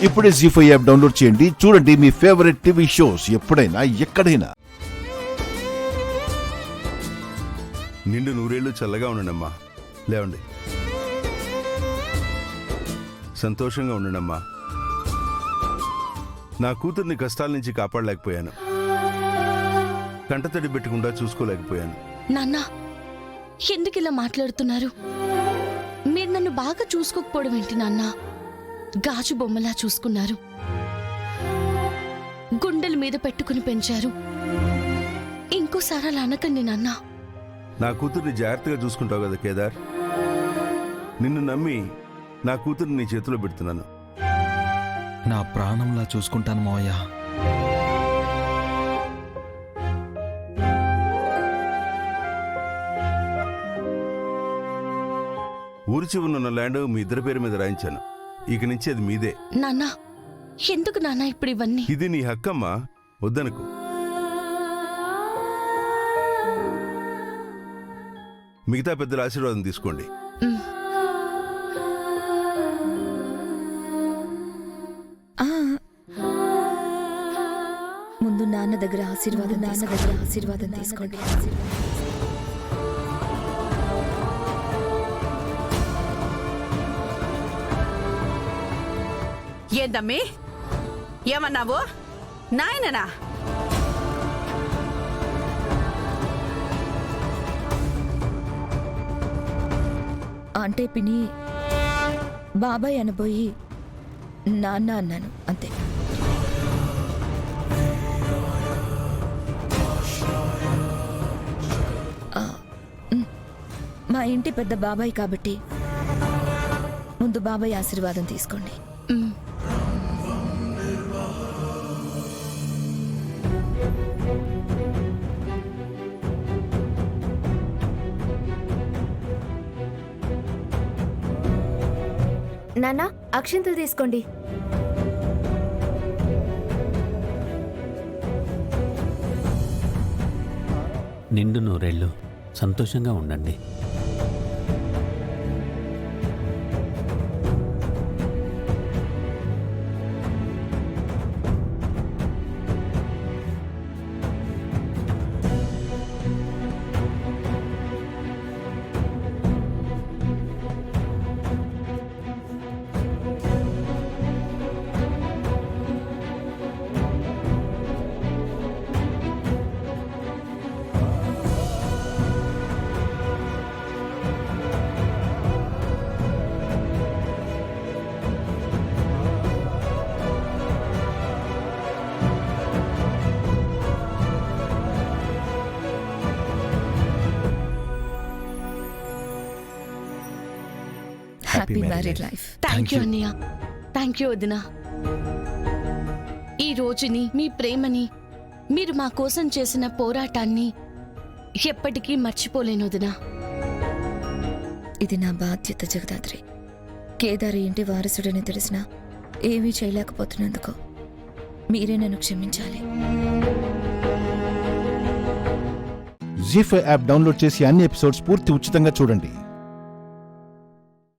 ఇప్పుడే జీ5 app download చేయండి. చూడండి మీ ఫేవరెట్ టీవీ షోస్ ఎప్పుడైనా ఎక్కడైనా. నిండు నూరేళ్లు చల్లగా ఉండండమ్మా. లేవండి. సంతోషంగా ఉండండమ్మా. నా కూతుర్ని కష్టాల నుంచి కాపాడలేకపోయాను, కంటతడి పెట్టకుండా చూసుకోలేకపోయాను. నాన్న, ఎందుకు ఇలా మాట్లాడుతున్నారు? మీరు నన్ను బాగా చూసుకోకపోవడం ఏంటి నాన్న? గాజు బొమ్మలా చూసుకున్నారు, గుండెల మీద పెట్టుకుని పెంచారు. ఇంకోసారి అలా అనకండి నాన్న. నా కూతుర్ని జాగ్రత్తగా చూసుకుంటావు కదా కేదార్. నిన్ను నమ్మి నా కూతుర్ని నీ చేతిలో పెడుతున్నాను. నా ప్రాణంలా చూసుకుంటాను మావయ్య. ఊరి చివరనున్న ల్యాండ్ మీ ఇద్దరి పేరు మీద రాయించాను. ఇక నుంచి అది మీదే. నాన్న, ఎందుకు నాన్న ఇప్పుడు ఇవన్నీ? ఇది నీ హక్కమ్మా, వద్దనుకు. మిగతా పెద్దల ఆశీర్వాదం తీసుకోండి. ముందు నాన్న దగ్గర ఆశీర్వాదం తీసుకోండి. ఏందమ్మి, ఏమన్నావు? నాయననా? అంటే పిని బాబాయ్ అనబోయి నాన్న అన్నాను అంతే. మా ఇంటి పెద్ద బాబాయ్ కాబట్టి ముందు బాబాయ్ ఆశీర్వాదం తీసుకోండి. నాన్న, అక్షింతలు తీసుకోండి. నిండు నూరేళ్ళు సంతోషంగా ఉండండి. Happy married life. Thank you అన్నయ్య. థ్యాంక్ యూ వదినా. ఈ రోజుని, మీ ప్రేమని, మీరు మా కోసం చేసిన పోరాటాన్ని ఎప్పటికీ మర్చిపోలేను వదినా. ఇది నా బాధ్యత జగదాత్రి. కేదారి ఇంటి వారసుడని తెలిసినా ఏమీ చేయలేకపోతున్నందుకు మీరే నన్ను క్షమించాలి. జీ5 యాప్ డౌన్లోడ్ చేసి అన్ని ఎపిసోడ్స్ పూర్తి ఉచితంగా చూడండి.